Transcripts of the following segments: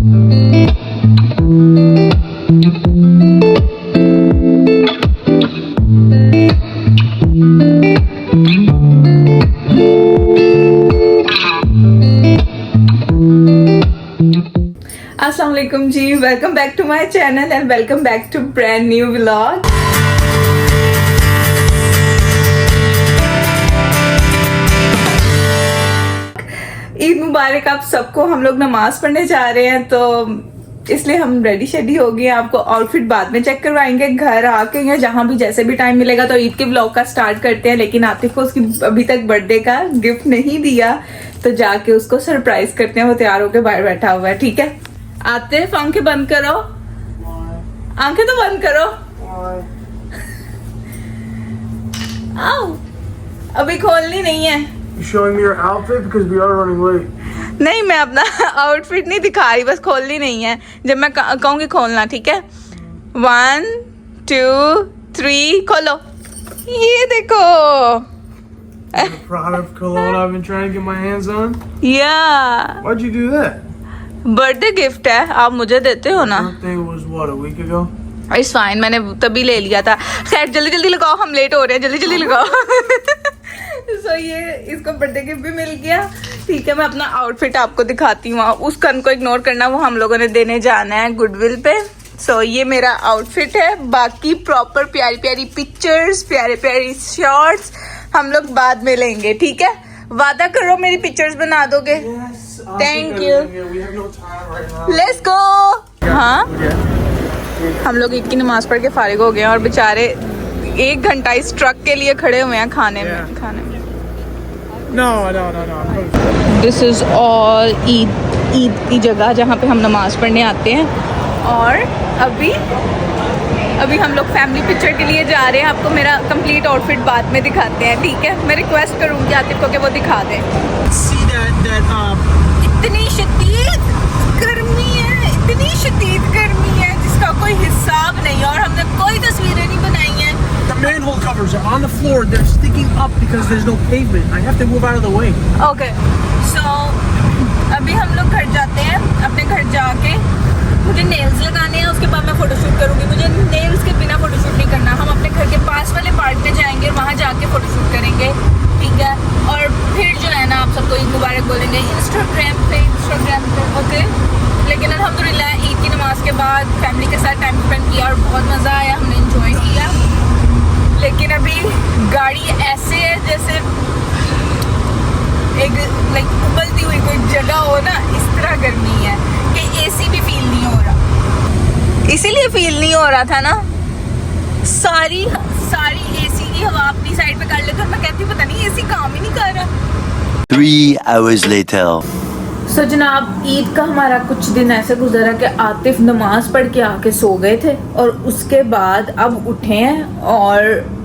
अस्सलाम वालेकुम जी, welcome back to my channel and welcome back to brand new vlog. Eid मुबारक आप सबको। हम लोग नमाज पढ़ने जा रहे हैं तो इसलिए हम रेडी शेडी हो गए हैं। आपको आउटफिट बाद में चेक करवाएंगे घर आके या जहां भी जैसे भी टाइम मिलेगा। तो ईद के व्लॉग का स्टार्ट करते हैं, लेकिन आतिफ को उसकी अभी तक बर्थडे का गिफ्ट नहीं दिया तो जाके उसको सरप्राइज करते हैं। वो तैयार होकर बाहर बैठा हुआ है। ठीक है आतिफ, आंखें बंद करो, आंखें तो बंद करो। आओ, अभी खोलनी नहीं है। Showing me your outfit because we are running late. नहीं, मैं अपना आउटफिट नहीं दिखा रही, बस खोलनी नहीं है। जब मैं कहूंगी खोलना, ठीक है। 1 2 3 खोलो। ये देखो The product cologne I've been trying to get my hands on. या Why'd you do that? Birthday gift है, आप मुझे देते हो ना। Birthday was what, a week ago? It's fine, मैंने तभी ले लिया था। खैर जल्दी जल्दी लगाओ, हम लेट हो रहे हैं, जल्दी जल्दी लगाओ। सो ये इसको बर्थडे गिफ्ट भी मिल गया। ठीक है, मैं अपना आउटफिट आपको दिखाती हूँ। उस कन को इग्नोर करना, वो हम लोगों ने देने जाना है गुडविल पे। सो ये मेरा आउटफिट है। बाकी प्रॉपर प्यारी प्यारी पिक्चर्स, प्यारे प्यारी शॉर्ट्स हम लोग बाद में लेंगे। ठीक है, वादा करो मेरी पिक्चर्स बना दोगे। Thank you, let's go. हाँ, हम लोग ईद की नमाज पढ़ के फारिग हो गए हैं और बेचारे 1 घंटा इस ट्रक के लिए खड़े हुए हैं खाने में। No. This is all Eid की जगह जहाँ पे हम नमाज पढ़ने आते हैं। और अभी हम लोग फैमिली पिक्चर के लिए जा रहे हैं। आपको मेरा कंप्लीट आउटफिट बाद में दिखाते हैं। ठीक है, मैं रिक्वेस्ट करूँगी आतिफ को कि वो दिखा दें। See that इतनी शदीद गर्मी है, इतनी शदीद गर्मी है जिसका कोई हिसाब नहीं, और हमने कोई तस्वीरें नहीं बनाई हैं। the manhole covers are on the floor. They're sticking up because there's no pavement. I have to move out of the way. Okay, so अभी हम लोग घर जाते हैं। अपने घर जाके मुझे नेल्स लगाने हैं, उसके बाद मैं फोटोशूट करूँगी। मुझे नेल्स के बिना फोटोशूट नहीं करना। हम अपने घर के पास वाले पार्क में जाएंगे और वहाँ जाके फोटोशूट करेंगे। ठीक है, और फिर जो है ना आप सबको ईद मुबारक बोलेंगे इंस्टाग्राम पे। ओके, लेकिन अल्हम्दुलिल्लाह ईद की नमाज के बाद फैमिली के साथ टाइम स्पेंड किया और बहुत मज़ा आया, हमने एंजॉय किया। लेकिन अभी गाड़ी ऐसे है जैसे एक उबलती हुई कोई जगह हो ना, इस तरह गर्मी है कि एसी भी फील नहीं हो रहा। इसीलिए फील नहीं हो रहा था ना, सारी एसी की हवा अपनी साइड पे कर लेते और मैं कहती पता नहीं एसी काम ही नहीं कर रहा। 3 hours later. सो जनाब, ईद का हमारा कुछ दिन ऐसे गुजरा कि आतिफ नमाज पढ़ के आके सो गए थे और उसके बाद अब उठे हैं और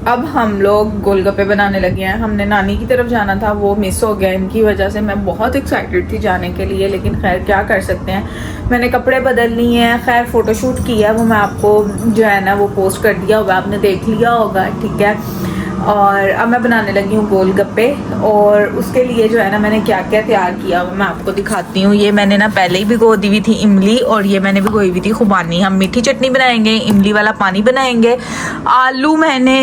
अब हम लोग गोलगप्पे बनाने लगे हैं। हमने नानी की तरफ जाना था, वो मिस हो गया इनकी वजह से। मैं बहुत एक्साइटेड थी जाने के लिए, लेकिन खैर क्या कर सकते हैं। मैंने कपड़े बदल लिए हैं, खैर फ़ोटोशूट किया, वो मैं आपको जो है ना वो पोस्ट कर दिया होगा, आपने देख लिया होगा। ठीक है, और अब मैं बनाने लगी हूँ गोलगप्पे। और उसके लिए जो है ना मैंने क्या क्या तैयार किया वो मैं आपको दिखाती हूँ। ये मैंने ना पहले ही भिगो दी हुई थी इमली, और ये मैंने भिगोई हुई थी खुबानी। हम मीठी चटनी बनाएंगे, इमली वाला पानी बनाएंगे। आलू मैंने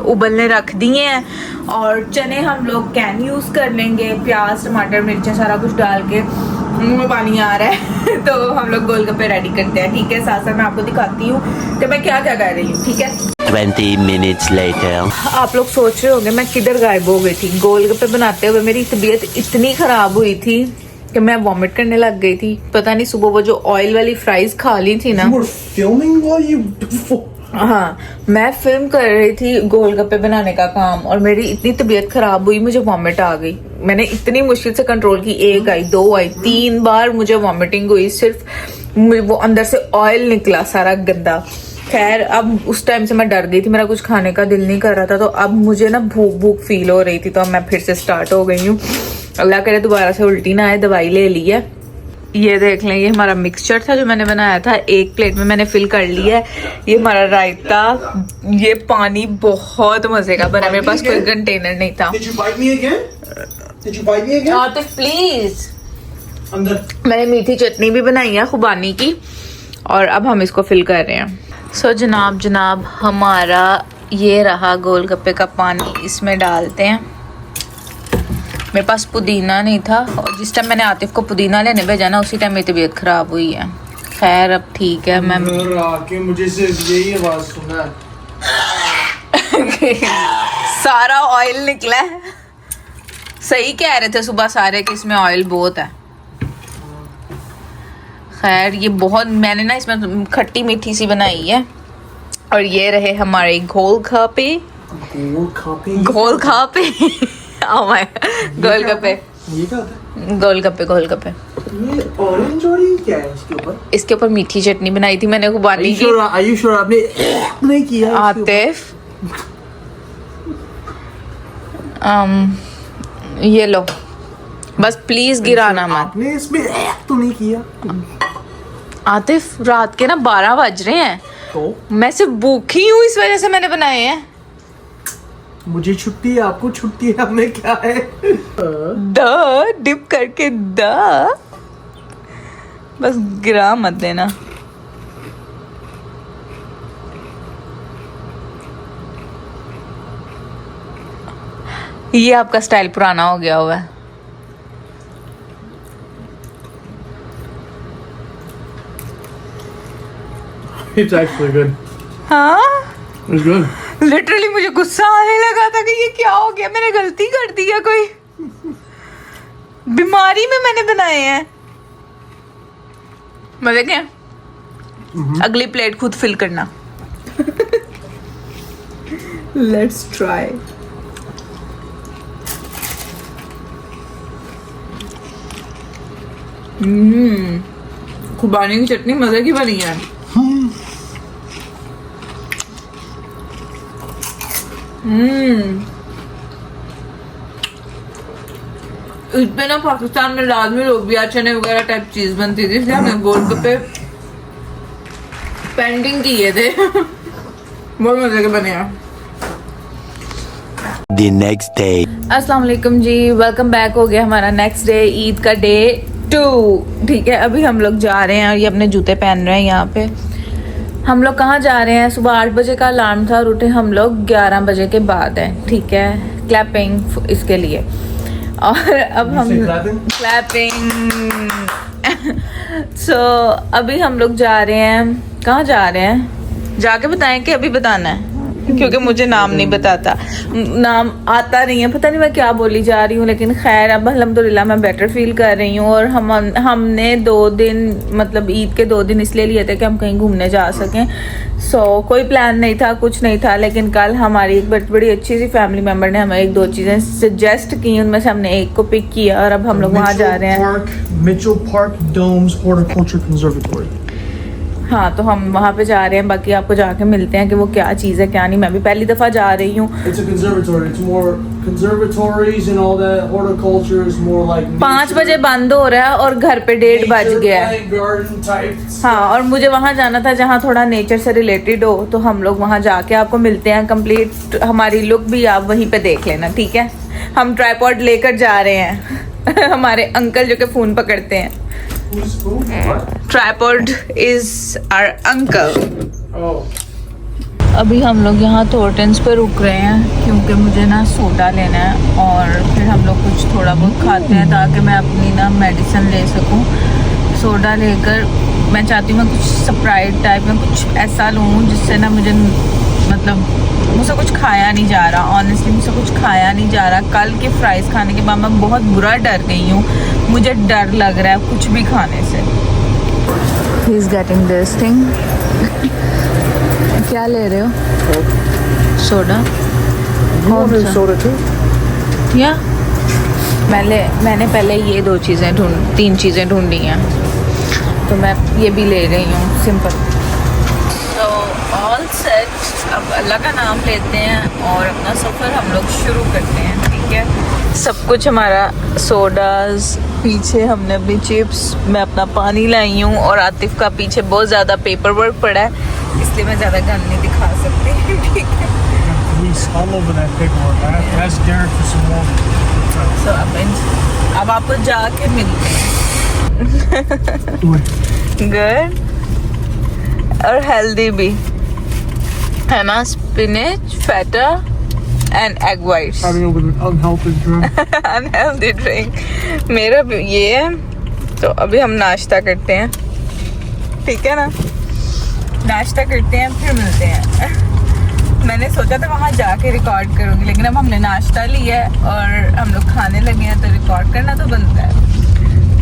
उबलने रख दिए हैं और चने हम लोग कैन यूज़ कर लेंगे। प्याज, टमाटर, मिर्चें सारा कुछ डाल के, मुँह में पानी आ रहा है तो हम लोग गोलगप्पे रेडी करते हैं। ठीक है, साथ साथ मैं आपको दिखाती हूँ कि मैं क्या क्या कर रही हूँ। ठीक है, 20 minutes later. आप लोग सोच रहे होंगे मैं किधर गायब हो गई थी। गोलगप्पे बनाते हुए मेरी तबीयत इतनी खराब हुई थी कि मैं वॉमिट करने लग गई थी। पता नहीं सुबह वो जो ऑयल वाली फ्राइज खा ली थी ना। You were filming while you. हाँ, मैं फिल्म कर रही थी गोलगप्पे बनाने का काम और मेरी इतनी तबीयत खराब हुई, मुझे वॉमिट आ गई। मैंने इतनी मुश्किल से कंट्रोल की, 1 आई 2 आई 3 बार मुझे वॉमिटिंग हुई। सिर्फ वो अंदर से ऑयल निकला सारा गंदा। खैर अब उस टाइम से मैं डर गई थी, मेरा कुछ खाने का दिल नहीं कर रहा था। तो अब मुझे ना भूख फील हो रही थी, तो अब मैं फिर से स्टार्ट हो गई हूँ। अल्लाह करे दोबारा से उल्टी ना आए। दवाई ले ली है। ये देख लें, ये हमारा मिक्सचर था जो मैंने बनाया था, 1 प्लेट में मैंने फिल कर लिया है। ये हमारा रायता, ये पानी बहुत मजे का बना। मेरे पास कोई कंटेनर नहीं था। Did you bite me again? Did you bite me again? तो प्लीज अंदर मैंने मीठी चटनी भी बनाई है खुबानी की और अब हम इसको फिल कर रहे हैं। सो जनाब हमारा ये रहा गोलगप्पे का पानी, इसमें डालते हैं। मेरे पास पुदीना नहीं था और जिस टाइम मैंने आतिफ को पुदीना लेने भेजा ना उसी टाइम मेरी तबीयत खराब हुई है। खैर अब ठीक है। मैं आके मुझे सिर्फ यही आवाज सुना है। सारा ऑयल निकला है। सही कह रहे थे सुबह सारे कि इसमें ऑयल बहुत है। खैर ये बहुत, मैंने ना इसमें खट्टी मीठी सी बनाई है। और ये रहे हमारे गोलगप्पे गोलगप्पे ये क्या होता है? गोलगप्पे ये ऑरेंज और ये क्या है इसके ऊपर? इसके ऊपर मीठी चटनी बनाई थी मैंने खुबानी की। आयुष आपने नहीं किया आतिफ ये लो बस प्लीज गिराना मत। आपने इसमें तो नहीं किया। आतिफ रात के ना 12 बज रहे हैं तो मैं सिर्फ भूखी हूँ, इस वजह से मैंने बनाए हैं। मुझे छुट्टी है, आपको छुट्टी है, हमें क्या है? डिप करके बस गिरा मत देना। ये आपका स्टाइल पुराना हो गया हुआ है। It's actually good. हाँ It's good. लिटरली मुझे गुस्सा आने लगा था कि ये क्या हो गया, मैंने गलती कर दी है कोई? बीमारी में मैंने बनाए हैं। मजे क्या? अगली प्लेट खुद फिल करना। Let's try. खुबानी की चटनी मजे की बनी है। इस पे ना पाकिस्तान में लाजमी लोबिया चने वगैरह टाइप चीज बनती थी, इसलिए हमने गोलगप्पे पेंडिंग किए थे। बहुत मजे के बने हैं। The next day. अस्सलाम वालेकुम जी, वेलकम बैक। हो गया हमारा नेक्स्ट डे, ईद का डे 2। ठीक है, अभी हम लोग जा रहे हैं और ये अपने जूते पहन रहे हैं। यहाँ पे हम लोग कहाँ जा रहे हैं? सुबह 8 बजे का अलार्म था और उठे हम लोग 11 बजे के बाद है। ठीक है, क्लैपिंग इसके लिए। और अब हम क्लैपिंग सो अभी हम लोग जा रहे हैं। कहाँ जा रहे हैं जाके बताएं कि अभी बताना है, क्योंकि मुझे नाम नहीं बताता, नाम आता नहीं है, पता नहीं मैं क्या बोली जा रही हूँ। लेकिन खैर अब अल्हम्दुलिल्लाह मैं बेटर फील कर रही हूँ। और हमने 2 दिन मतलब ईद के 2 दिन इसलिए लिए थे कि हम कहीं घूमने जा सकें। कोई प्लान नहीं था, कुछ नहीं था। लेकिन कल हमारी एक बड़ी अच्छी सी फैमिली मेम्बर ने हमें 1-2 चीज़ें सजेस्ट की, उनमें से हमने एक को पिक किया और अब हम लोग वहाँ जा रहे हैं। Mitchell Park Domes horticulture conservatory. हाँ, तो हम वहाँ पे जा रहे हैं। बाकी आपको जाके मिलते हैं कि वो क्या चीज़ है क्या नहीं। मैं भी पहली दफ़ा जा रही हूँ। It's a conservatory. It's more conservatories and all that. Horticulture is more like 5 बजे बंद हो रहा है और घर पे 1:30 बज गया है। garden type. हाँ, और मुझे वहाँ जाना था जहाँ थोड़ा नेचर से रिलेटेड हो, तो हम लोग वहाँ जाके आपको मिलते हैं। कंप्लीट हमारी लुक भी आप वहीं पे देख लेना, ठीक है? हम ट्राइपॉड लेकर जा रहे हैं। हमारे अंकल जो कि फ़ोन पकड़ते हैं। Who's who? What? Tripod is our uncle. Oh. अभी हम लोग यहाँ थॉर्टन्स पे रुक रहे हैं क्योंकि मुझे ना सोडा लेना है और फिर हम लोग कुछ थोड़ा बहुत खाते हैं ताकि मैं अपनी ना मेडिसिन ले सकूँ। सोडा लेकर मैं चाहती हूँ मैं कुछ स्प्राइट टाइप में कुछ ऐसा लूँ जिससे ना मुझे मतलब मुझसे कुछ खाया नहीं जा रहा। ऑनेस्टली मुझसे कुछ खाया नहीं जा रहा। कल के फ्राइज़ खाने के बाद मैं बहुत बुरा डर गई हूँ। मुझे डर लग रहा है कुछ भी खाने से। He is getting this thing. क्या ले रहे हो? सोडा? कौन सा? Soda too? या मैंने पहले ये 3 चीज़ें ढूंढी हैं, तो मैं ये भी ले रही हूँ सिंपल। तो ऑल सेट। अब अल्लाह का नाम लेते हैं और अपना सफ़र हम लोग शुरू करते हैं, ठीक है? सब कुछ हमारा सोडाज, पीछे हमने अपनी चिप्स, मैं अपना पानी लाई हूँ और आतिफ का पीछे बहुत ज़्यादा पेपर वर्क पड़ा है, इसलिए मैं ज़्यादा गन नहीं दिखा सकती। ठीक है, He's all over that paperwork. I have to ask Derek for some more. तो अब आपको जाके मिलते हैं। गुड और हेल्दी भी है ना, spinach, feta and egg whites. Having it with an unhealthy drink. Unhealthy drink मेरा भी ये है। तो अभी हम नाश्ता करते हैं, ठीक है ना, नाश्ता करते हैं फिर मिलते हैं। मैंने सोचा था वहाँ जाके रिकॉर्ड करूँगी, लेकिन अब हमने नाश्ता लिया है और हम लोग खाने लगे हैं, तो रिकॉर्ड करना तो बनता है।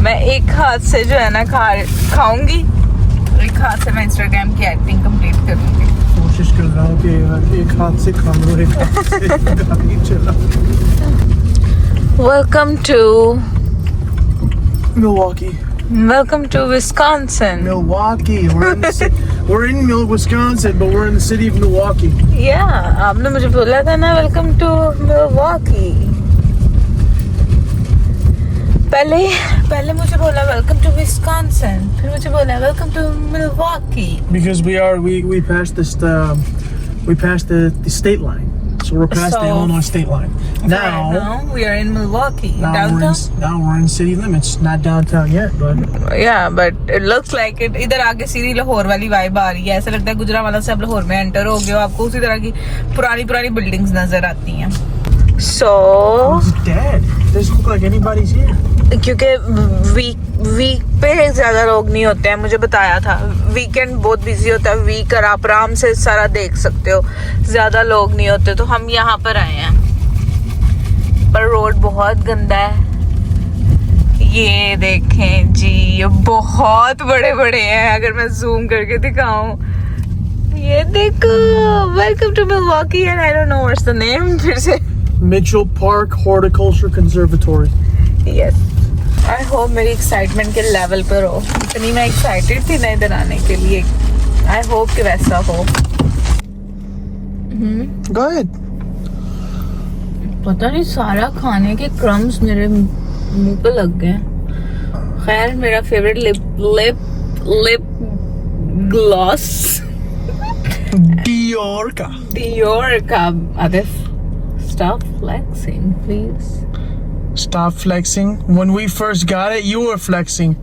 मैं एक हाथ से जो है ना खाऊंगी, एक हाथ से मैं इंस्टाग्राम की एक्टिंग कंप्लीट करूँगी। कोशिश कर रहा हूँ कि एक हाथ से खा लो, एक हाथ से गाड़ी चला। Welcome to Milwaukee. Welcome to Wisconsin. Milwaukee. We're in Wisconsin, but we're in the city of Milwaukee. Yeah, आपने मुझे बोला था ना Welcome to Milwaukee. पहले मुझे बोला Welcome to Wisconsin, फिर मुझे बोला Welcome to Milwaukee. Because we passed the state line, so we're past the Illinois state line. Now we are in Milwaukee, downtown. Now we're in city limits, not downtown yet, but Yeah, but it looks like it. इधर आगे सीधी लाहौर वाली vibe आ रही है, ऐसा लगता है गुजरांवाला से आप लाहौर में एंटर हो गए हो, आपको उसी तरह की पुरानी बिल्डिंग्स नजर आती हैं। So it's dead. Doesn't look like anybody's here. क्योंकि वीक पे ज्यादा लोग नहीं होते हैं, मुझे बताया था। वीकेंड बहुत बिजी होता है, वीक और आप आराम से सारा देख सकते हो, ज्यादा लोग नहीं होते। तो हम यहाँ पर आए हैं, पर रोड बहुत गंदा है। ये देखें जी, ये बहुत बड़े बड़े हैं, अगर मैं जूम करके दिखाऊं। ये देखो, welcome to Milwaukee and I don't know what's the name, फिर से Mitchell Park Horticulture Conservatory. Yes. I hope मेरी एक्साइटमेंट के लेवल पर हो, इतनी मैं एक्साइटेड थी ना इधर आने के लिए। आई होप कि वैसा हो। Go ahead. पता नहीं सारा खाने के क्रम्स मेरे मुंह पे लग गए। खैर, मेरा फेवरेट लिप ग्लॉस डियोर का। Atif, stop flexing please. Stop flexing. When we first got it, you were flexing.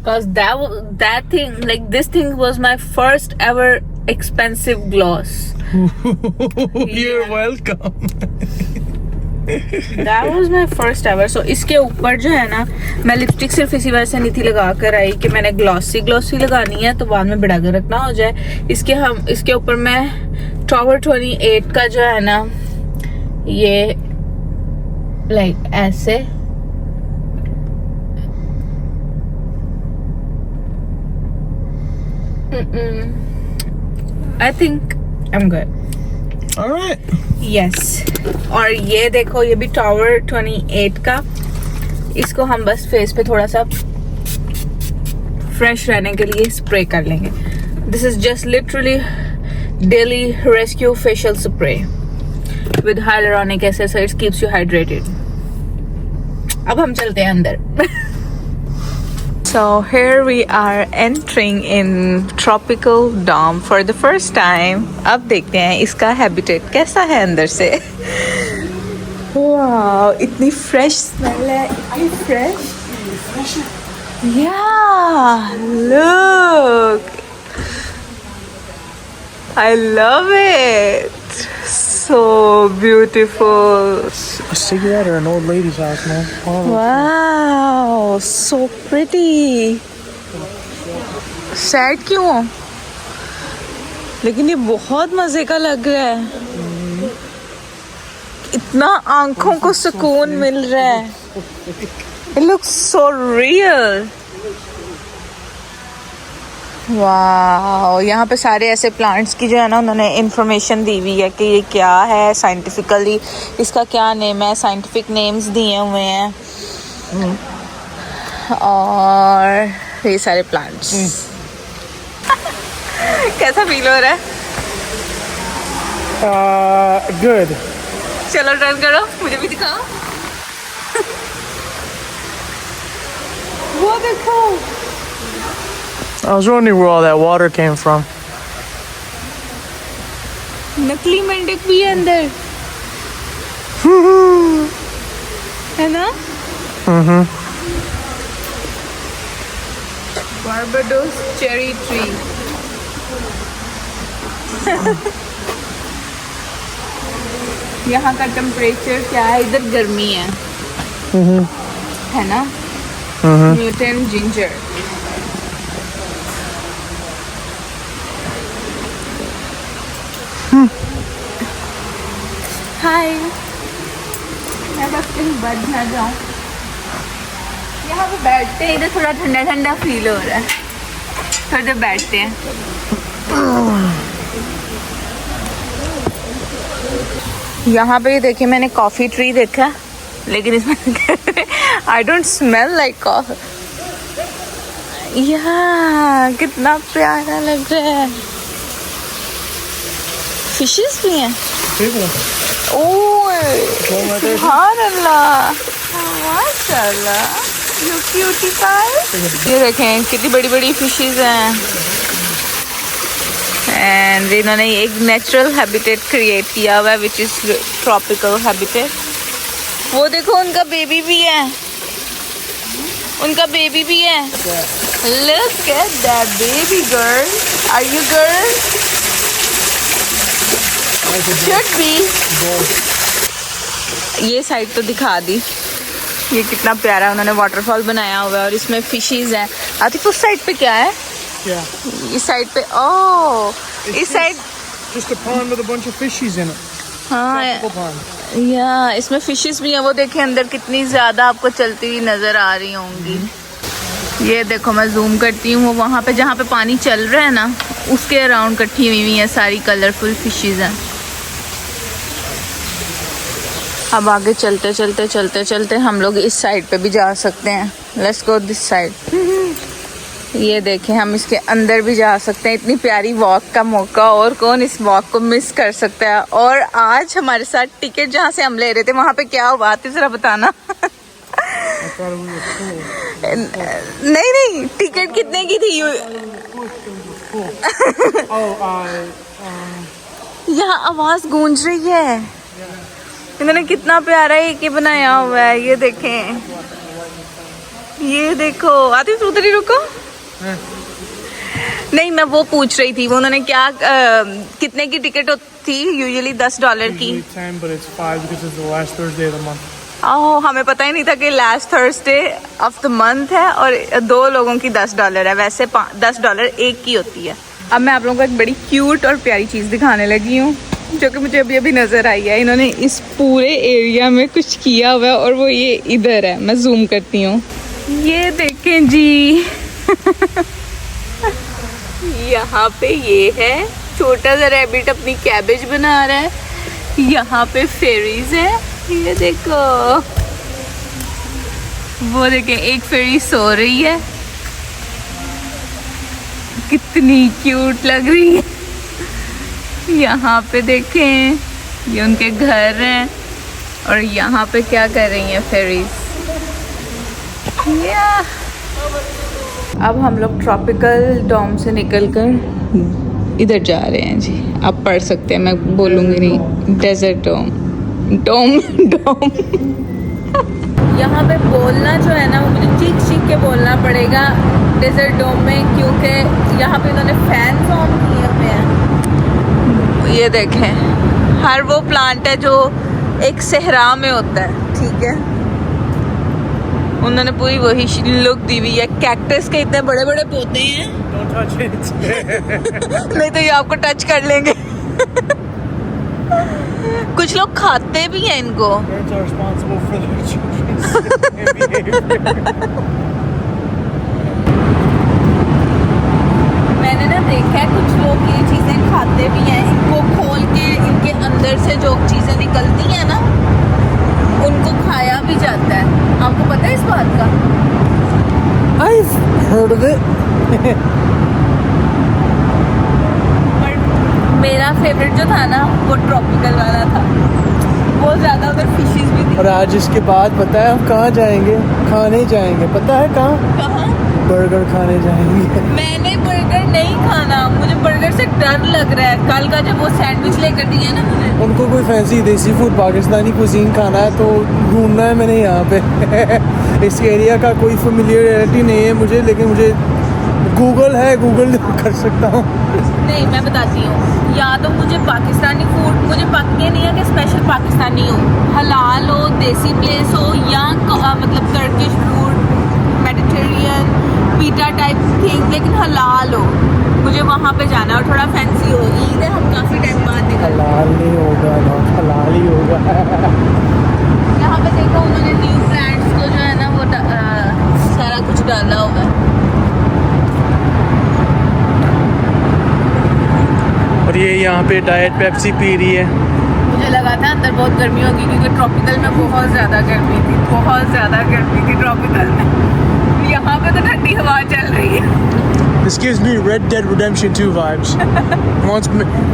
Cause that thing, like this thing was my first ever expensive gloss. You're welcome. That was my first ever. So इसके ऊपर जो है ना, मैं lipstick सिर्फ इसी वजह से नहीं थी लगा कर आई कि मैंने ग्लॉसी लगानी है, तो बाद में बढ़ा कर रखना हो जाए। इसके ऊपर मैं Tower 28 का जो है ना, ये लाइक ऐसे I think I'm good. All right. Yes. और ये देखो, ये भी Tower 28 का। इसको हम बस फेस पे थोड़ा सा फ्रेश रहने के लिए स्प्रे कर लेंगे। This is just literally daily rescue facial spray with hyaluronic acid, so it keeps you hydrated. अब हम चलते हैं अंदर। So here we are entering in tropical dome for the first time. अब देखते हैं इसका habitat कैसा है अंदर से। Wow, इतनी fresh smell है, इतनी fresh। Yeah, look. I love it. So beautiful. A cigarette or an old lady's house, man. Oh. Wow, so pretty. Sad क्यों हो? लेकिन ये बहुत मजे का लग रहा है। इतना आंखों को सुकून मिल रहा है। It looks so real. वाह, यहाँ पे सारे ऐसे प्लांट्स की जो है ना, उन्होंने इंफॉर्मेशन दी हुई है कि ये क्या है साइंटिफिकली, इसका क्या नेम है, साइंटिफिक नेम्स दिए हुए हैं। और ये सारे प्लांट्स। कैसा फील हो रहा है? Good. चलो टर्न करो, मुझे भी दिखाओ। वो देखो। I was wondering where all that water came from. नकली मेंढक भी है अंदर, है ना? Barbados cherry tree. यहाँ का टेम्परेचर क्या है? इधर गर्मी है ना? Newton ginger. हाय, मैं बस कहीं बढ़ ना जाऊँ। यहाँ पे बैठते हैं, इधर थोड़ा ठंडा ठंडा फील हो रहा है, थोड़ी देर बैठते हैं। यहाँ पे देखिए मैंने कॉफ़ी ट्री देखा, लेकिन इसमें I don't smell like coffee. यहाँ कितना प्यारा लग रहा है। फिशेस भी हैं। ओह सुभान अल्लाह, माशाल्लाह, यू क्यूटी पाई। ये देखें कितनी बड़ी बड़ी फिशेस हैं। एंड इन्होंने एक नेचुरल हैबिटेट क्रिएट किया हुआ है विच इज ट्रॉपिकल हैबिटेट। वो देखो उनका बेबी भी है, उनका बेबी भी है। Look at that baby girl, are you girl? Should be. ये साइड तो दिखा दी, ये कितना प्यारा उन्होंने वाटरफॉल बनाया हुआ है और इसमें फिशेस हैं। आतिफ उस साइड पे क्या है? Yeah. इस साइड पे ओह, इस side Just a pond with a bunch of fishies in it. हाँ Tropical pond. या इसमें फिशेस भी हैं। वो देखें अंदर कितनी ज्यादा आपको चलती हुई नजर आ रही होंगी। ये देखो मैं जूम करती हूँ, वो वहाँ पे जहाँ पे पानी चल रहा है ना, उसके अराउंड इकट्ठी हुई है सारी कलरफुल फिशेस हैं। अब आगे चलते चलते चलते चलते हम लोग इस साइड पे भी जा सकते हैं। Let's go this side. ये देखें हम इसके अंदर भी जा सकते हैं। इतनी प्यारी वॉक का मौका, और कौन इस वॉक को मिस कर सकता है। और आज हमारे साथ टिकट जहाँ से हम ले रहे थे वहाँ पे क्या हुआ थी जरा बताना। नहीं नहीं, टिकट कितने की थी? यहाँ आवाज गूंज रही है। इन्होंने कितना प्यारा एक बनाया हुआ है, ये देखें, ये देखो। आती तू उधर ही रुको। नहीं मैं वो पूछ रही थी, वो उन्होंने क्या कितने की टिकट थी? यूजुअली $10 की। ओह हमें पता ही नहीं था कि last Thursday of the month है और 2 लोगों की $10 है। वैसे $10 एक की होती है। अब मैं आप लोगों को एक बड़ी क्यूट और प्यारी चीज़ दिखाने लगी हूँ जो कि मुझे अभी अभी नज़र आई है। इन्होंने इस पूरे एरिया में कुछ किया हुआ है और वो ये इधर है। मैं जूम करती हूँ, ये देखें जी। यहाँ पे ये है छोटा सा रैबिट अपनी कैबेज बना रहा है। यहाँ पे फेरीज है, ये देखो, वो देखें एक फेरी सो रही है, कितनी क्यूट लग रही है। यहाँ पे देखें ये उनके घर हैं और यहाँ पे क्या कर रही हैं फेरीज। अब हम लोग ट्रॉपिकल डॉम से निकलकर इधर जा रहे हैं जी। आप पढ़ सकते हैं, मैं बोलूँगी नहीं। Desert dome, dome dome. यहाँ पे बोलना जो है ना वो मुझे चीख चीख के बोलना पड़ेगा डेजर्ट डॉम में, क्योंकि यहाँ पे इन्होंने फैन फॉर्म किए हुए हैं। ये देखें हर वो प्लांट है जो एक सहरा में होता है, ठीक है। उन्होंने पूरी वही लुक दी हुई है। कैक्टस के इतने बड़े बड़े पौधे हैं। नहीं तो ये आपको टच कर लेंगे। कुछ लोग खाते भी हैं इनको। मैंने ना देखा है कुछ लोग ये चीजें खाते भी हैं। इनको खोल के इनके अंदर से जो चीजें निकलती हैं ना उनको खाया भी जाता है। आपको पता है इस बात का? I've heard of it. पर मेरा फेवरेट जो था ना वो ट्रॉपिकल वाला था। बहुत ज़्यादा उधर फिशेस भी थी। और आज इसके बाद पता है हम कहाँ जाएंगे? खाने जाएंगे। पता है कहाँ? कहाँ? बर्गर खाने जाएंगे। मैंने बर्गर नहीं खाना, मुझे बर्गर से डर लग रहा है। कल का जब वो सैंडविच लेकर दिया ना मुझे, उनको कोई फैंसी देसी फूड पाकिस्तानी कुजीन खाना है तो ढूंढना है मैंने यहाँ पे। इस एरिया का कोई फेमिलियरिटी नहीं है मुझे, लेकिन मुझे गूगल है, गूगल कर सकता हूँ। नहीं, मैं बताती हूँ, या तो मुझे पाकिस्तानी फूड, मुझे ये नहीं है कि स्पेशल पाकिस्तानी हो, हलाल हो, देसी प्लेस हो, या मतलब टर्किश फूड, मेडिटेरियन, पीटा टाइप थिंग, लेकिन हलाल हो। मुझे वहाँ पे जाना है और थोड़ा फैंसी हो। ईद है, हम काफ़ी टाइम बाद निकल। हलाल नहीं होगा ना, हलाल ही होगा। यहाँ पे देखो उन्होंने न्यू ब्रांड्स को जो है ना वो सारा कुछ डाला हुआ है। और ये यहाँ पे डाइट पेप्सी पी रही है। मुझे लगा था अंदर बहुत गर्मी होगी क्योंकि ट्रॉपिकल में बहुत ज़्यादा गर्मी थी, बहुत ज़्यादा गर्मी थी ट्रॉपिकल में। यहाँ पे तो ठंडी हवा चल रही है। This gives me Red Dead Redemption 2 vibes.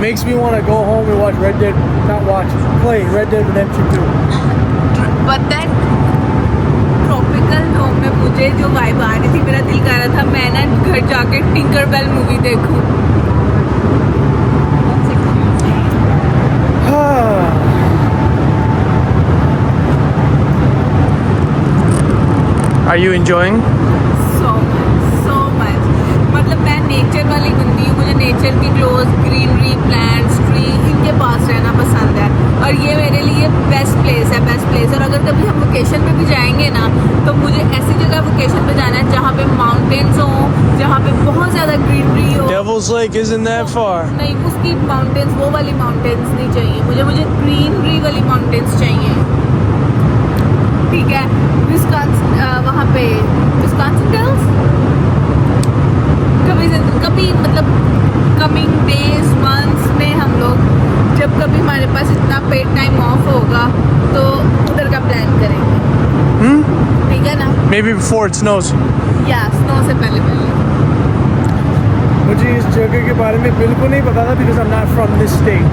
Makes me want to go home and watch play Red Dead Redemption 2. But that tropical zone में मुझे जो वाइब आ रही थी, मेरा दिल कर रहा था मैं ना घर जाके टिंकर बेल मूवी देखूं। Are you enjoying? So much. मतलब मैं नेचर वाली बंदी हूँ, मुझे नेचर की क्लोज, ग्रीनरी, प्लांट्स, ट्री, इनके पास रहना पसंद है और ये मेरे लिए बेस्ट प्लेस है। और अगर कभी हम वोकेशन पे भी जाएंगे ना, तो मुझे ऐसी जगह वोकेशन पे जाना है जहाँ पे माउंटेन्स हो, जहाँ पे बहुत ज़्यादा ग्रीनरी हो। Devil's Lake isn't that far. नहीं, उसकी माउंटेन्स, वो वाली माउंटेन्स नहीं चाहिए मुझे ग्रीनरी वाली माउंटेन्स चाहिए। ठीक है, वहाँ पे विस्कॉन्सिन डेल्स कभी मतलब कमिंग डेज मंथ्स में हम लोग जब कभी हमारे पास इतना पेड टाइम ऑफ होगा तो उधर का प्लान करेंगे। ठीक है ना? Maybe before it snows. या स्नो से पहले। मुझे इस जगह के बारे में बिल्कुल नहीं पता था because I'm not from this state.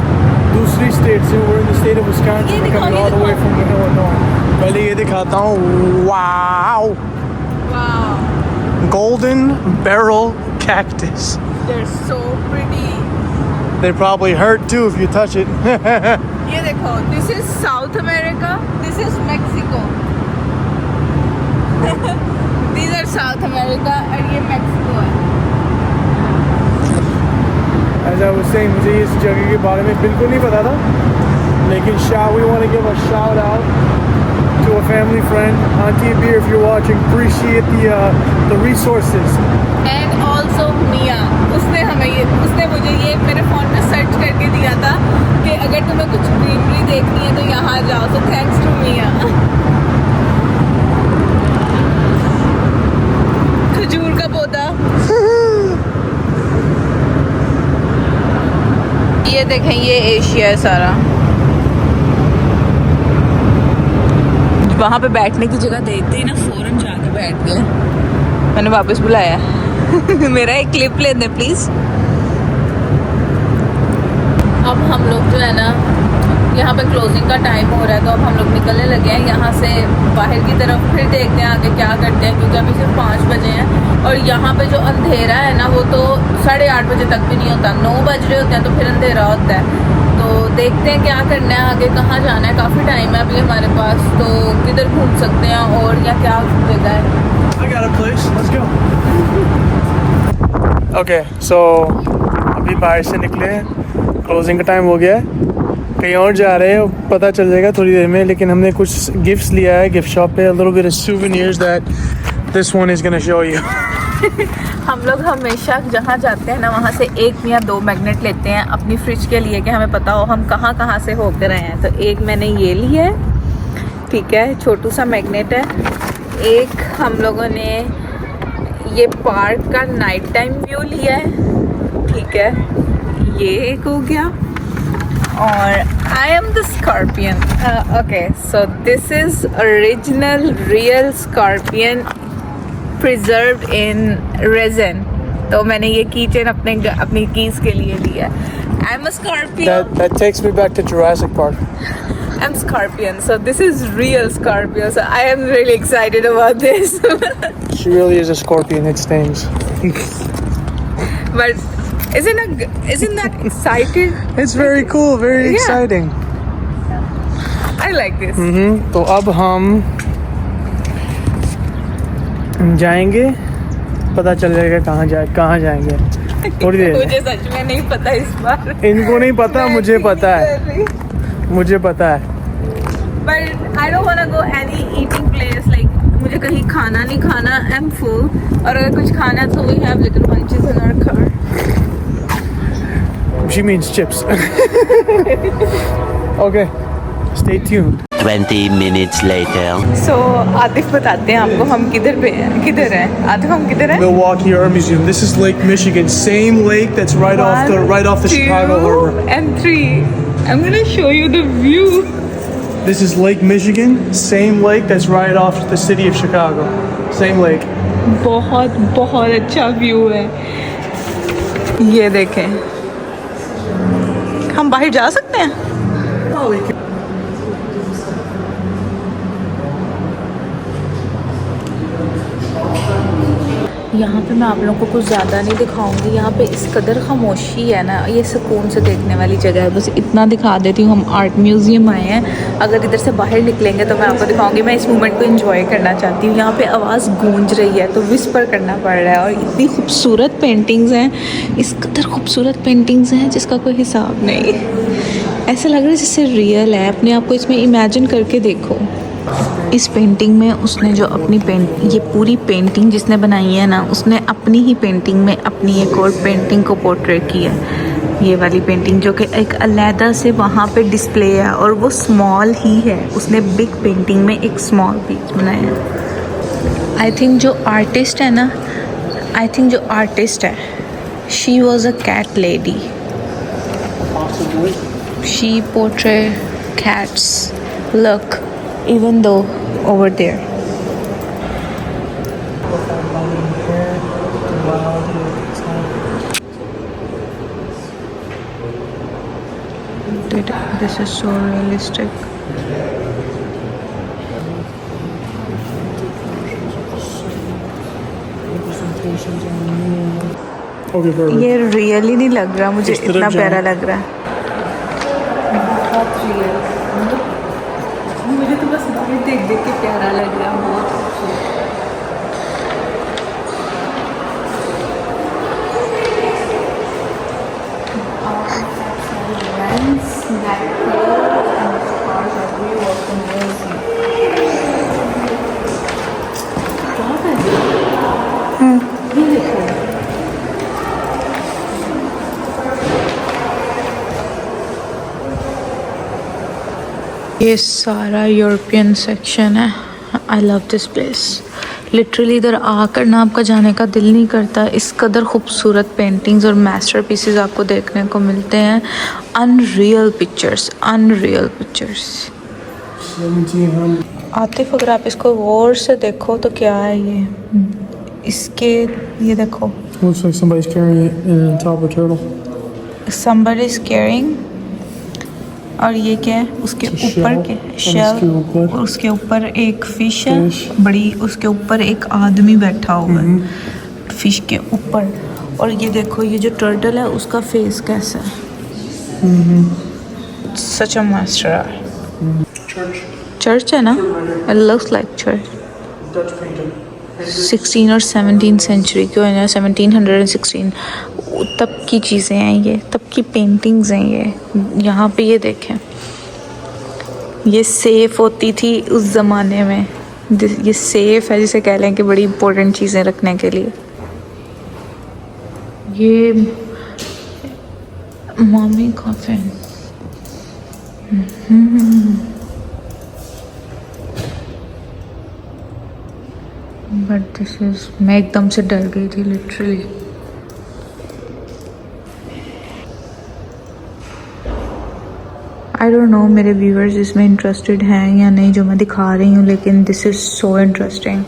दूसरी स्टेट से, we're in the state of Wisconsin, coming all the way from Illinois. पहले ये दिखाता हूँ। Wow. Golden barrel cactus. They're so pretty. They probably hurt too if you touch it. ये देखो, this is South America, this is Mexico. These are South America और ये Mexico है। As I was saying, मुझे इस जगह के बारे में बिल्कुल नहीं पता था, लेकिन we want to give a shout out to a family friend, Auntie Beer, if you're watching. Appreciate the resources. And also Mia, उसने मुझे ये मेरे फ़ोन में सर्च करके दिया था कि अगर तुम्हें कुछ ग्रीनरी देखनी है तो यहाँ जाओ। तो थैंक्स टू मिया। खजूर का पौधा। ये देखें, ये एशिया है सारा। वहाँ पे बैठने की जगह देखते ही ना फौरन जाके बैठ गए। मैंने वापस बुलाया। मेरा एक क्लिप ले दे प्लीज़। अब हम लोग जो है ना, यहाँ पे क्लोजिंग का टाइम हो रहा है तो अब हम लोग निकलने लगे हैं यहाँ से बाहर की तरफ। फिर देखते हैं आगे क्या करते हैं क्योंकि अभी सिर्फ 5 बजे हैं और यहाँ पे जो अंधेरा है ना वो तो 8:30 बजे तक भी नहीं होता, 9 बज रहे होते हैं तो फिर अंधेरा होता है। तो देखते हैं क्या करना है आगे, कहाँ जाना है। काफ़ी टाइम है अभी हमारे पास, तो किधर घूम सकते हैं और या क्या जगह है। I got a place. Let's go. Okay, so अभी बाहर से निकले, क्लोजिंग का टाइम हो गया है, कहीं और जा रहे हैं, पता चल जाएगा थोड़ी देर में। लेकिन हमने कुछ गिफ्ट्स लिया है गिफ्ट शॉप पे, a little bit of souvenirs that this one is gonna show you. हम लोग हमेशा जहाँ जाते हैं ना वहाँ से 1 या 2 मैग्नेट लेते हैं अपनी फ्रिज के लिए कि हमें पता हो हम कहाँ कहाँ से होकर आए हैं। तो एक मैंने ये लिया है, ठीक है, छोटू सा मैग्नेट है। एक हम लोगों ने ये पार्क का नाइट टाइम व्यू लिया है, ठीक है, ये एक हो गया। और I am the scorpion. Okay, so this is original real scorpion preserved in resin. तो मैंने ये कीचेन अपनी कीज के लिए लिया है। I am a scorpion. That takes me back to Jurassic Park. I'm Scorpion, so this is real Scorpio. So I am really excited about this. She really is a scorpion. It stings. But isn't that excited? It's very cool. Very Yeah. exciting. I like this. तो अब हम जाएंगे, पता चल जाएगा कहाँ जाएंगे थोड़ी देर में। मुझे सच में नहीं पता इस बार। इनको नहीं पता, मुझे पता है, मुझे पता है। But I don't wanna go any eating place. Like मुझे कहीं खाना नहीं खाना, I'm full. और अगर कुछ खाना तो we have little munchies in our car. She means chips. Okay, stay tuned. 20 minutes later. So Atif बताते हैं आपको हम किधर हैं। आतिफ हम किधर हैं? Milwaukee Art Museum. This is Lake Michigan, same lake that's right off the Chicago Harbor. And 3. I'm gonna show you the view. This is Lake Michigan, same lake that's right off the city of Chicago. Same lake. बहुत बहुत अच्छा view है। ये देखें, हम बाहर जा सकते हैं। यहाँ पे मैं आप लोगों को कुछ ज़्यादा नहीं दिखाऊंगी। यहाँ पे इस कदर खामोशी है ना, ये सुकून से देखने वाली जगह है। बस इतना दिखा देती हूँ। हम आर्ट म्यूज़ियम आए हैं, अगर इधर से बाहर निकलेंगे तो मैं आपको दिखाऊंगी। मैं इस मोमेंट को एंजॉय करना चाहती हूँ। यहाँ पे आवाज़ गूंज रही है तो विस्पर करना पड़ रहा है। और इतनी खूबसूरत पेंटिंग्स हैं, इस कदर खूबसूरत पेंटिंग्स हैं जिसका कोई हिसाब नहीं। ऐसा लग रहा है जैसे रियल है। अपने आप को इसमें इमेजिन करके देखो। इस पेंटिंग में उसने जो अपनी ये पूरी पेंटिंग जिसने बनाई है ना, उसने अपनी ही पेंटिंग में अपनी एक और पेंटिंग को पोर्ट्रेट किया है। ये वाली पेंटिंग जो कि एक अलहदा से वहाँ पे डिस्प्ले है और वो स्मॉल ही है। उसने बिग पेंटिंग में एक स्मॉल पीस बनाया है। आई थिंक जो आर्टिस्ट है ना, she was a cat lady. She portrait cats. Look, even though over there this is so realistic. Okay, perfect. ये रियल ही नहीं लग रहा मुझे, इतना प्यारा लग रहा है। बहुत रियल, मुझे तो बस बाहर देख देख के प्यारा लग रहा है। बहुत ये देखो, ये सारा यूरोपियन सेक्शन है। I love this place. Literally इधर आकर ना आपका जाने का दिल नहीं करता। इस कदर खूबसूरत पेंटिंग्स और मास्टर पीसेस आपको देखने को मिलते हैं। Unreal pictures. आतिफ, अगर आप इसको गौर से देखो तो क्या है ये, इसके ये देखो, Looks like somebody's carrying it on top of a turtle. somebody is carrying, और ये क्या है उसके ऊपर के शेल, और उसके ऊपर एक फिश है बड़ी, उसके ऊपर एक आदमी बैठा हुआ है फिश के ऊपर। और ये देखो, ये जो टर्टल है उसका फेस कैसा है। सच अ मास्टर। चर्च है ना, इट लुक्स लाइक चर्च। 16 और 17 सेंचुरी की है, 1716 तब की चीज़ें हैं ये, तब की पेंटिंग्स हैं ये। यहाँ पे ये देखें, ये सेफ़ होती थी उस ज़माने में। ये सेफ़ है जिसे कह लें कि बड़ी इम्पोर्टेंट चीज़ें रखने के लिए। ये mummy coffin. But this is, मैं एकदम से डर गई थी लिटरली। आई डोंट नो मेरे व्यूअर्स इसमें इंटरेस्टेड हैं या नहीं जो मैं दिखा रही हूँ, लेकिन दिस इज़ सो इंटरेस्टिंग।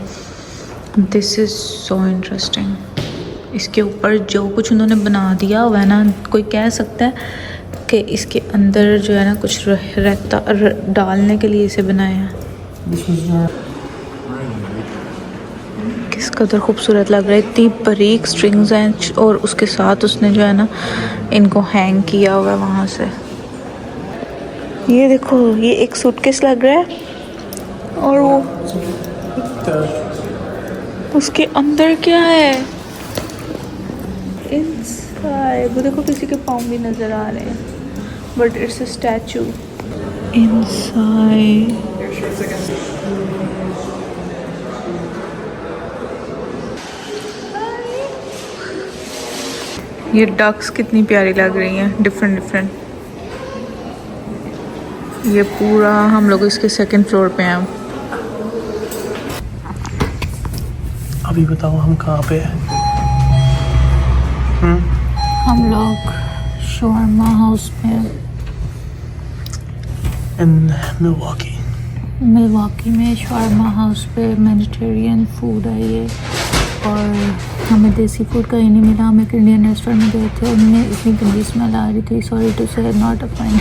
इसके ऊपर जो कुछ उन्होंने बना दिया हुआ है ना, कोई कह सकता है कि इसके अंदर जो है ना कुछ रहता डालने के लिए इसे बनाया। किस कदर खूबसूरत लग रहा है। इतनी बारीक स्ट्रिंग्स हैं और उसके साथ उसने जो है ना इनको हैंग किया हुआ है वहाँ से। ये देखो, ये एक सूटकेस लग रहा है और वो उसके अंदर क्या है? इनसाइड वो देखो किसी के पाँव भी नजर आ रहे हैं, but it's a statue inside. ये डक्स कितनी प्यारी लग रही हैं, डिफरेंट डिफरेंट। ये पूरा हम लोग इसके सेकंड फ्लोर पे हैं। अभी बताओ हम कहाँ पे हैं? हम लोग शॉर्मा हाउस में इन मिलवॉकी। मिलवॉकी में शॉर्मा हाउस पे मेडिटेरियन फूड है ये, और हमें देसी फूड कहीं नहीं मिला। हम एक इंडियन रेस्टोरेंट में गए थे, उनमें इतनी गंदी स्मेल आ रही थी, सॉरी टू से नॉट अ फाइन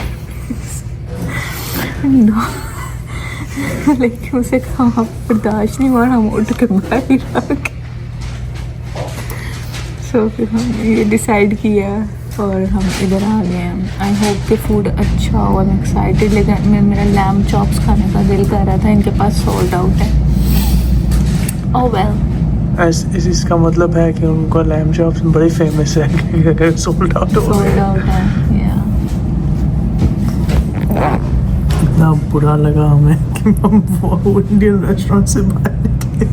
लेकिन उसे कहा बर्दाश्त नहीं हुआ, हम उठ के बाहर आ गए। सो फिर हमने ये डिसाइड किया और हम इधर आ गए हैं। आई होप कि फूड अच्छा हो, आई एम एक्साइटेड। लेकिन मेरा लैम्ब चॉप्स खाने का दिल कर रहा था, इनके पास सोल्ड आउट है। ओह वेल, इसका मतलब है कि उनका लैम्ब चॉप्स बड़ी फेमस है, सोल्ड आउट है या। इतना बुरा लगा हमें कि हम वो इंडियन रेस्टोरेंट से बाहर निकले।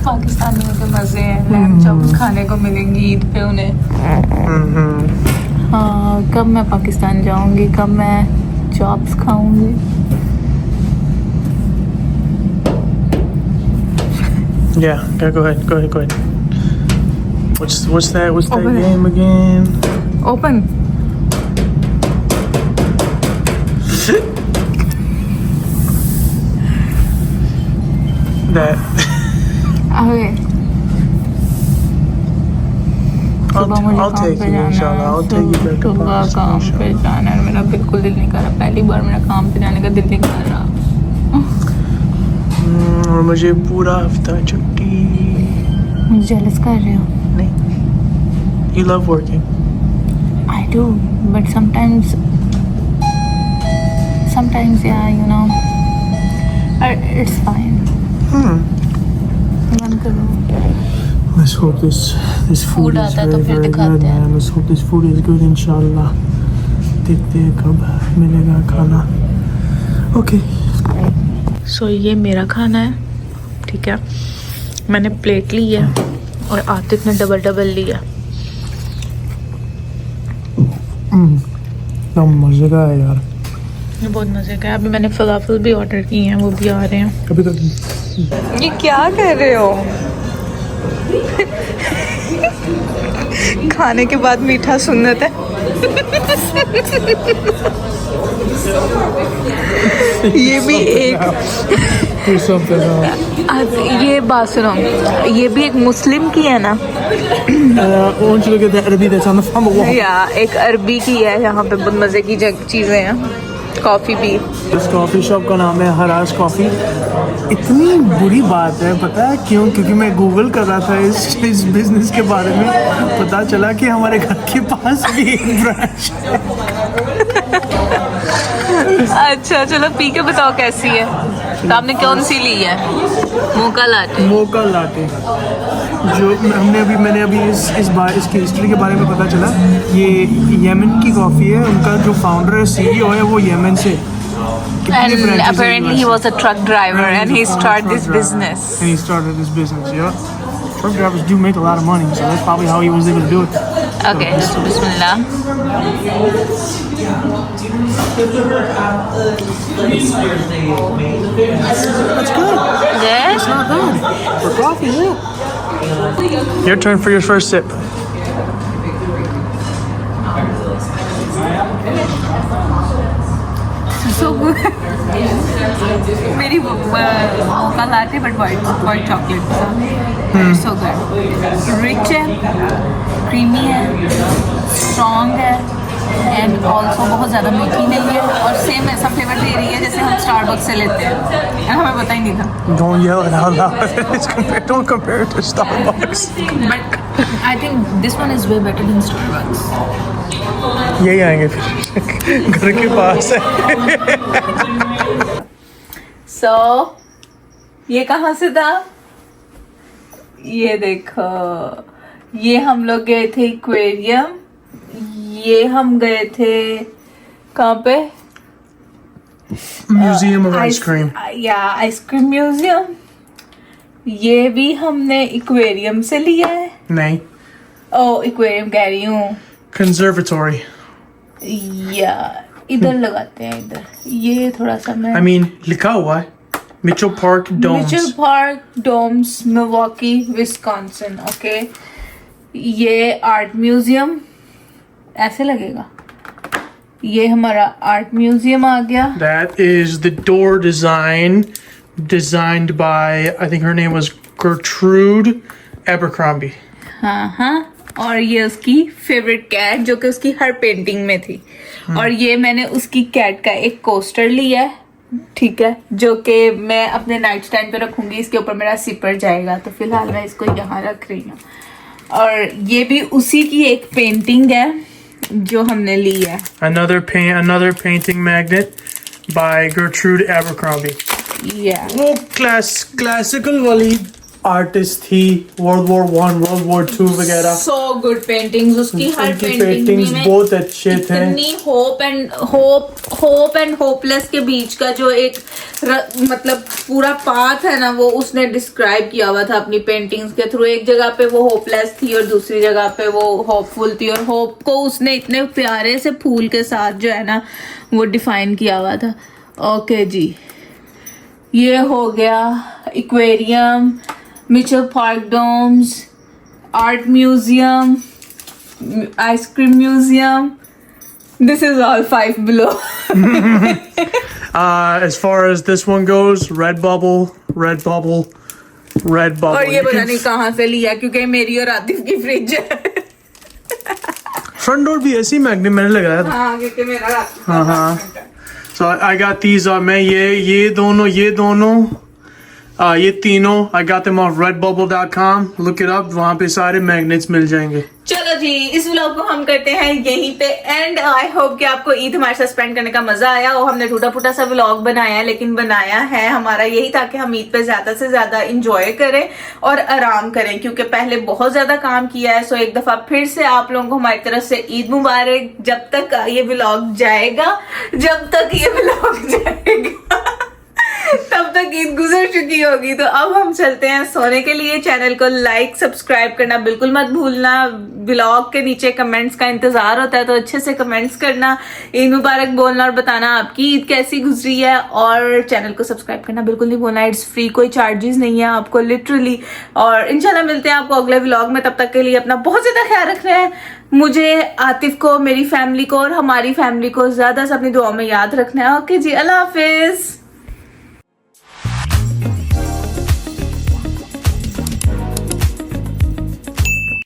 पाकिस्तानियों के मज़े हैं, लैम्ब चॉप्स खाने को मिलेंगी ईद पे उन्हें। हाँ, कब मैं पाकिस्तान जाऊंगी, कब मैं चॉप्स खाऊंगी। Yeah, go ahead. What's that Open it. game again? Open That अरे I'll take you inshallah. I'll take you back to Pakistan काम पे inshallah. जाना है। मेरा बिल्कुल दिल नहीं कर रहा, पहली बार मेरा काम पे जाने का दिल नहीं कर रहा। और मुझे पूरा हफ्ता छुट्टी। मुझे जेलस कर रहे हो? नहीं। You love working. I do, but sometimes yeah, you know, it's fine. मन करो। Let's hope this food Food is आता है तो very फिर very दिखाते good, हैं। man. Let's hope this food is good inshallah. देखते हैं कब मिलेगा खाना। Okay. सो ये मेरा खाना है, ठीक है। मैंने प्लेट ली है और आतिफ ने डबल लिया। तो मजे का है यार। ये बहुत मज़े का है। अभी मैंने फलाफल भी ऑर्डर किए हैं, वो भी आ रहे हैं। अभी तक ये क्या कर रहे हो? खाने के बाद मीठा सुन्नत है। ये भी एक ये बात सुनो, ये भी एक मुस्लिम की है ना, won't you look at the Arabic that's on the wall? या एक अरबी की है। यहाँ पे बहुत मज़े की चीज़ें हैं। कॉफ़ी भी, इस कॉफ़ी शॉप का नाम है हराज कॉफ़ी। इतनी बुरी बात है, पता है क्यों? क्योंकि मैं गूगल कर रहा था इस बिजनेस के बारे में, पता चला कि हमारे घर के पास भी एक ब्रांच है। अच्छा चलो पी के बताओ कैसी है। तो आपने कौन सी ली है? मोका लाटे। जो मैंने अभी इसकी हिस्ट्री के बारे में पता चला, ये येमन की कॉफ़ी है। उनका जो फाउंडर है, CEO है, वो येमन से। And apparently he was a truck driver and he started this business. And he started this business, yeah. Truck drivers do make a lot of money, so that's probably how he was able to do it. Okay, so bismillah. That's good. Good? It's not bad. For coffee, yeah. Your turn for your first sip. So good. मेरी mocha latte but white chocolate. So good, rich है, creamy है, strong है and also बहुत ज़्यादा मीठी नहीं है, और सेम ऐसा फ्लेवर दे रही है जैसे हम स्टारबक्स से लेते हैं। और हमें पता ही नहीं था। Don't yell it out loud. Don't compare it to Starbucks. But I think this one is way better than Starbucks. यही आएंगे फिर, घर के पास है। So ये कहाँ से था? ये देखो, ये हम लोग गए थे एक्वेरियम, ये हम गए थे कहाँ पे, म्यूजियम ऑफ आइसक्रीम। या आइसक्रीम म्यूजियम। ये भी हमने एक्वेरियम से लिया है। नहीं, ओ एक्वेरियम कह रही हूँ, कंजर्वेटरी। या इधर लगाते हैं, इधर ये थोड़ा सा मैं I mean, लिखा हुआ है Mitchell Park Domes. Mitchell Park Domes, Milwaukee, Wisconsin. Okay, ये आर्ट म्यूजियम ऐसे लगेगा। ये हमारा आर्ट म्यूजियम आ गया। That is the door design designed by, I think her name was Gertrude Abercrombie. हाँ हाँ, और ये उसकी फेवरेट कैट जो कि उसकी हर पेंटिंग में थी। और ये मैंने उसकी कैट का एक कोस्टर लिया है, ठीक है, जो कि मैं अपने नाइट स्टैंड पे रखूंगी। इसके ऊपर मेरा सिपर जाएगा, तो फिलहाल मैं इसको यहाँ रख रही हूँ। और ये भी उसी की एक पेंटिंग है जो हमने ली है। Another painting magnet by Gertrude Abercrombie. Yeah. वो क्लासिकल वाली आर्टिस्ट थी, World War I, World War II वगैरह। So good paintings, उसकी हर उनकी पेंटिंग paintings में बहुत अच्छे थे। इतनी होप एंड होपलेस के बीच का जो एक मतलब पूरा पाथ है ना, वो उसने डिस्क्राइब किया हुआ था अपनी पेंटिंग्स के थ्रू। एक जगह पे वो होपलेस थी और दूसरी जगह पे वो होपफुल थी, और होप को उसने इतने प्यारे से फूल के साथ जो है ना वो डिफाइन किया हुआ था। ओके जी, ये हो गया aquarium, Mitchell Park Domes, art museum, ice cream museum. This is all 5 below. As far as this one goes, Redbubble. और ये You पता can- नहीं कहाँ से लिया, क्योंकि मेरी और आतिफ की फ्रिज है। फ्रंट डोर भी ऐसी मैग्नेट मैंने लगाया था। हाँ, क्योंकि मेरा हाँ। So I got these मैं ये दोनों ये तीनों I got them off redbubble.com. Look it up, वहाँ पे सारे मैग्नेट्स मिल जाएंगे। चलो जी, इस व्लॉग को हम करते हैं यहीं पे एंड। आई होप कि आपको ईद हमारे साथ स्पेंड करने का मजा आया। और हमने टूटा फूटा सा व्लॉग बनाया है, लेकिन बनाया है हमारा यही था कि हम ईद पे ज्यादा से ज्यादा इंजॉय करें और आराम करें, क्योंकि पहले बहुत ज्यादा काम किया है। सो एक दफा फिर से आप लोगों को हमारी तरफ से ईद मुबारक। जब तक ये व्लॉग जाएगा तब तक ईद गुजर चुकी होगी। तो अब हम चलते हैं सोने के लिए। चैनल को लाइक सब्सक्राइब करना बिल्कुल मत भूलना। ब्लॉग के नीचे कमेंट्स का इंतजार होता है, तो अच्छे से कमेंट्स करना, ईद मुबारक बोलना और बताना आपकी ईद कैसी गुजरी है। और चैनल को सब्सक्राइब करना बिल्कुल नहीं भूलना, इट्स फ्री, कोई चार्जेस नहीं है आपको लिटरली। और इंशाल्लाह मिलते हैं आपको अगले व्लॉग में। तब तक के लिए अपना बहुत ज्यादा ख्याल रखना है। मुझे, आतिफ को, मेरी फैमिली को और हमारी फैमिली को ज्यादा से अपनी दुआ में याद रखना है। ओके जी, अल्लाह हाफिज।